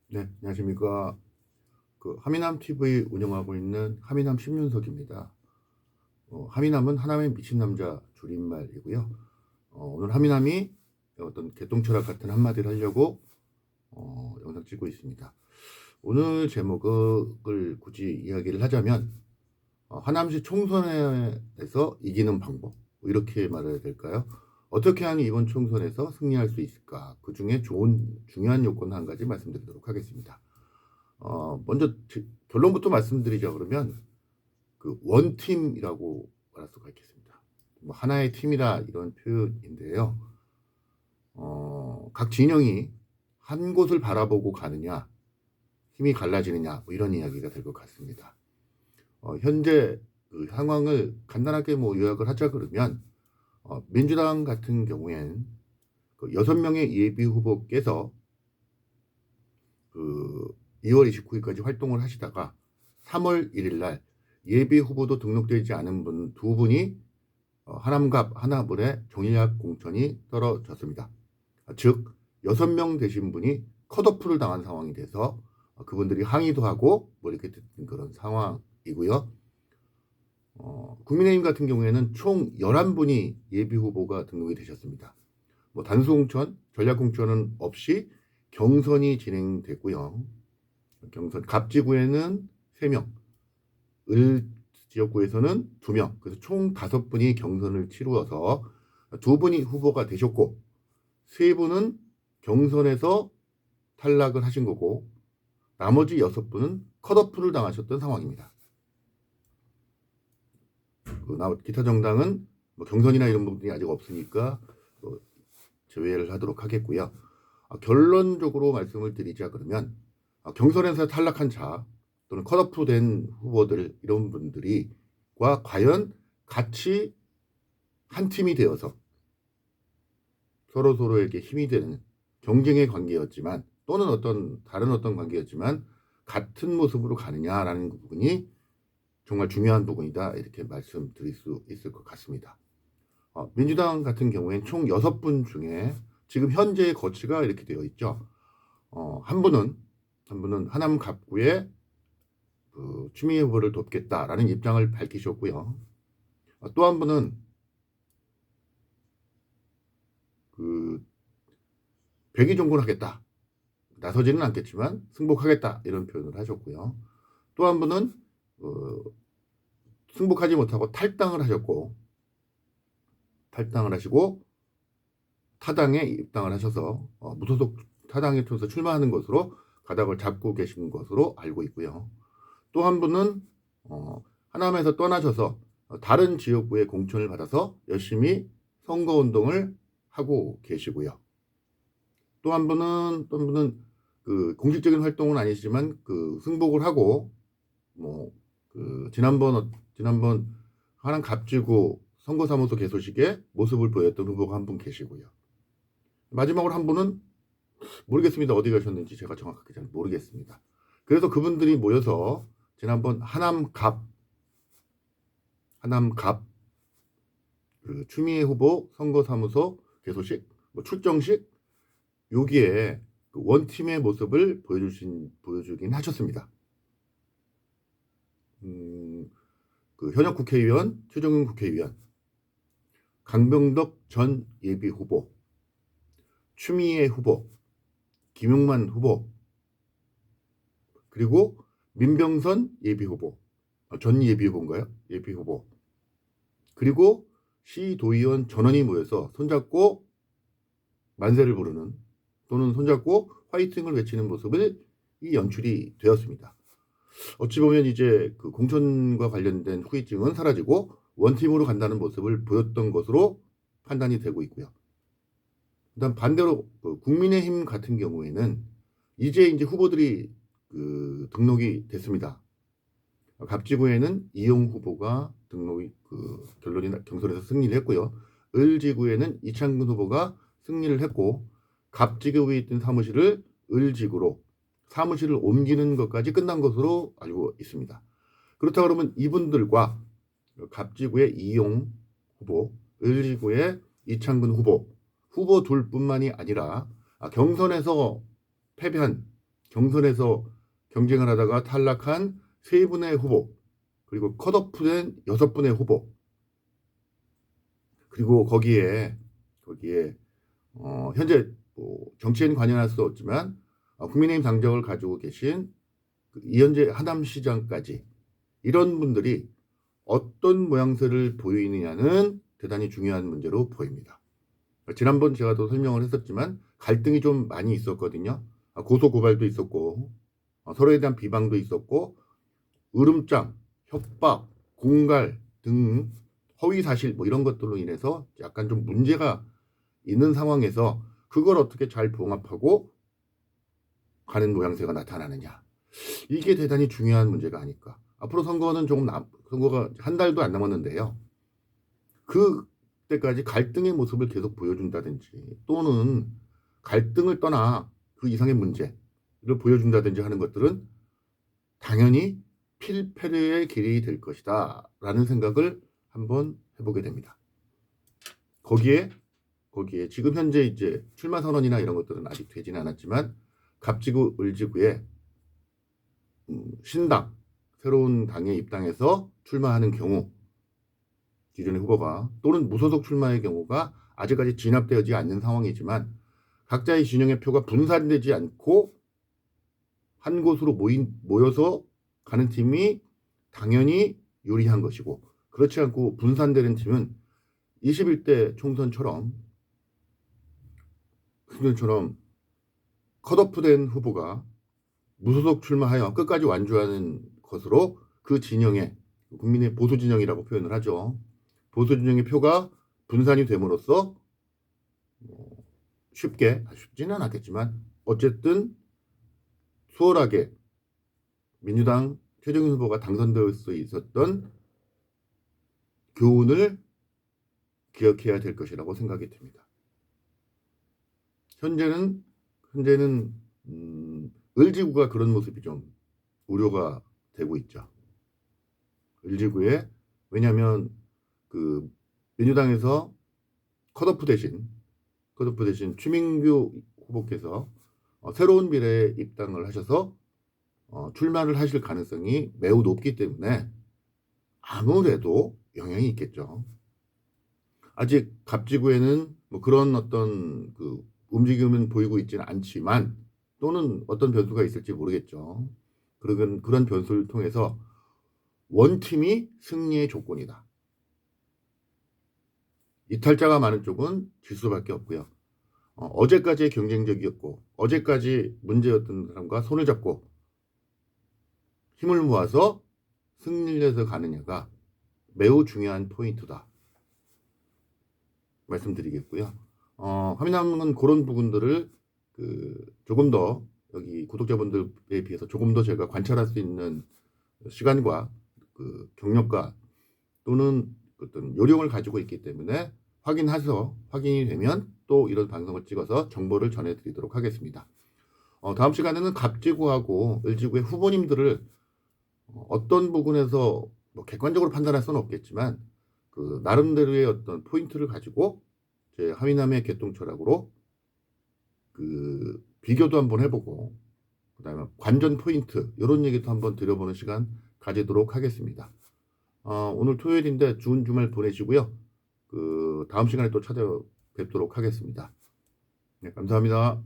네, 안녕하십니까. 하미남 TV 운영하고 있는 하미남 신윤석입니다. 하미남은 하남의 미친 남자 줄임말이고요. 오늘 하미남이 어떤 개똥철학 같은 한마디를 하려고 영상 찍고 있습니다. 오늘 제목을 굳이 이야기를 하자면 하남시 총선에서 이기는 방법, 뭐 이렇게 말해야 될까요? 어떻게 하면 이번 총선에서 승리할 수 있을까? 그 중에 중요한 요건 한 가지 말씀드리도록 하겠습니다. 먼저 결론부터 말씀드리자 그러면 그 원팀이라고 말할 수가 있겠습니다. 뭐 하나의 팀이다 이런 표현인데요. 각 진영이 한 곳을 바라보고 가느냐, 힘이 갈라지느냐 뭐 이런 이야기가 될 것 같습니다. 현재 그 상황을 간단하게 뭐 요약을 하자 그러면 민주당 같은 경우엔 그 6명의 예비 후보께서 그 2월 29일까지 활동을 하시다가 3월 1일 날 예비 후보도 등록되지 않은 분 두 분이 하남갑 하나블의 정략 공천이 떨어졌습니다. 즉 6명 되신 분이 컷오프를 당한 상황이 돼서 그분들이 항의도 하고 뭐 이렇게 됐던 그런 상황이고요. 국민의힘 같은 경우에는 총 11분이 예비 후보가 등록이 되셨습니다. 뭐 단수공천, 전략공천은 없이 경선이 진행됐고요. 경선 갑지구에는 3명, 을 지역구에서는 2명, 그래서 총 5분이 경선을 치루어서 2분이 후보가 되셨고 3분은 경선에서 탈락을 하신 거고 나머지 6분은 컷오프를 당하셨던 상황입니다. 기타 정당은 뭐 경선이나 이런 부분이 아직 없으니까 제외를 하도록 하겠고요. 결론적으로 말씀을 드리자 그러면 경선에서 탈락한 자 또는 컷오프 된 후보들 이런 분들이과 과연 같이 한 팀이 되어서 서로에게 힘이 되는 경쟁의 관계였지만 또는 다른 어떤 관계였지만 같은 모습으로 가느냐라는 부분이 정말 중요한 부분이다 이렇게 말씀드릴 수 있을 것 같습니다. 민주당 같은 경우엔 총 6분 중에 지금 현재의 거치가 이렇게 되어 있죠. 한 분은 하남 갑구의 그 추미애 후보를 돕겠다라는 입장을 밝히셨고요. 또 한 분은 그 백의종군하겠다. 나서지는 않겠지만 승복하겠다 이런 표현을 하셨고요. 또 한 분은 승복하지 못하고 탈당을 하시고 타당에 입당을 하셔서 무소속 타당에 통해서 출마하는 것으로 가닥을 잡고 계신 것으로 알고 있고요. 또 한 분은 하남에서 떠나셔서 다른 지역구에 공천을 받아서 열심히 선거운동을 하고 계시고요. 또 한 분은 그 공식적인 활동은 아니지만 그 승복을 하고 뭐 그 지난번 하남 갑지구 선거사무소 개소식에 모습을 보였던 후보가 한 분 계시고요. 마지막으로 한 분은 모르겠습니다. 어디 가셨는지 제가 정확하게 잘 모르겠습니다. 그래서 그분들이 모여서 지난번 하남갑 그 추미애 후보 선거사무소 개소식, 뭐 출정식 여기에 그 원팀의 모습을 보여주긴 하셨습니다. 그 현역 국회의원, 최정은 국회의원, 강병덕 전 예비 후보, 추미애 후보, 김용만 후보, 그리고 민병선 예비 후보, 전 예비 후보인가요? 예비 후보. 그리고 시도의원 전원이 모여서 손잡고 만세를 부르는 또는 손잡고 화이팅을 외치는 모습을 이 연출이 되었습니다. 어찌 보면 이제 그 공천과 관련된 후유증은 사라지고 원팀으로 간다는 모습을 보였던 것으로 판단이 되고 있고요. 그다음 반대로 국민의힘 같은 경우에는 이제 후보들이 그 등록이 됐습니다. 갑지구에는 이용 후보가 등록이 경선에서 승리를 했고요. 을지구에는 이창근 후보가 승리를 했고 갑지구에 있던 사무실을 을지구로 사무실을 옮기는 것까지 끝난 것으로 알고 있습니다. 그렇다 그러면 이분들과 갑지구의 이용 후보, 을지구의 이창근 후보 둘뿐만이 아니라 경선에서 패배한 경선에서 경쟁을 하다가 탈락한 3분의 후보, 그리고 컷오프된 6분의 후보, 그리고 거기에 현재 뭐 정치엔 관여할 수 없지만 국민의힘 당적을 가지고 계신 그 이현재 하남시장까지 이런 분들이 어떤 모양새를 보이느냐는 대단히 중요한 문제로 보입니다. 지난번 제가 또 설명을 했었지만 갈등이 좀 많이 있었거든요. 고소 고발도 있었고 서로에 대한 비방도 있었고 으름장, 협박, 공갈 등 허위 사실 뭐 이런 것들로 인해서 약간 좀 문제가 있는 상황에서 그걸 어떻게 잘 봉합하고 가는 모양새가 나타나느냐. 이게 대단히 중요한 문제가 아닐까. 앞으로 선거는 선거가 한 달도 안 남았는데요. 그때까지 갈등의 모습을 계속 보여준다든지 또는 갈등을 떠나 그 이상의 문제를 보여준다든지 하는 것들은 당연히 필패의 길이 될 것이다 라는 생각을 한번 해보게 됩니다. 거기에 지금 현재 이제 출마 선언이나 이런 것들은 아직 되지는 않았지만 갑지구 을지구에 신당 새로운 당에 입당해서 출마하는 경우 기존의 후보가 또는 무소속 출마의 경우가 아직까지 진압되지 않는 상황이지만 각자의 진영의 표가 분산되지 않고 한 곳으로 모여서 가는 팀이 당연히 유리한 것이고 그렇지 않고 분산되는 팀은 21대 총선처럼 컷오프된 후보가 무소속 출마하여 끝까지 완주하는 것으로 그 진영의 국민의 보수 진영이라고 표현을 하죠. 보수 진영의 표가 분산이 됨으로써 쉽지는 않았겠지만 어쨌든 수월하게 민주당 최종인 후보가 당선될 수 있었던 교훈을 기억해야 될 것이라고 생각이 듭니다. 현재는 을지구가 그런 모습이 좀 우려가 되고 있죠. 을지구에 왜냐하면 그 민주당에서 컷오프 대신 추민규 후보께서 새로운 미래에 입당을 하셔서 출마를 하실 가능성이 매우 높기 때문에 아무래도 영향이 있겠죠. 아직 갑지구에는 뭐 그런 어떤 그 움직임은 보이고 있지는 않지만 또는 어떤 변수가 있을지 모르겠죠. 그런 변수를 통해서 원팀이 승리의 조건이다. 이탈자가 많은 쪽은 질 수밖에 없고요. 어제까지 경쟁적이었고 어제까지 문제였던 사람과 손을 잡고 힘을 모아서 승리를 해서 가느냐가 매우 중요한 포인트다. 말씀드리겠고요. 화미남은 그런 부분들을 조금 더 여기 구독자분들에 비해서 조금 더 제가 관찰할 수 있는 시간과 경력과 또는 어떤 요령을 가지고 있기 때문에 확인이 되면 또 이런 방송을 찍어서 정보를 전해드리도록 하겠습니다. 다음 시간에는 갑지구하고 을지구의 후보님들을 어떤 부분에서 뭐 객관적으로 판단할 수는 없겠지만 나름대로의 어떤 포인트를 가지고 제 하미남의 개똥철학으로 비교도 한번 해보고 그다음에 관전 포인트 이런 얘기도 한번 드려보는 시간 가지도록 하겠습니다. 오늘 토요일인데 좋은 주말 보내시고요. 다음 시간에 또 찾아뵙도록 하겠습니다. 네, 감사합니다.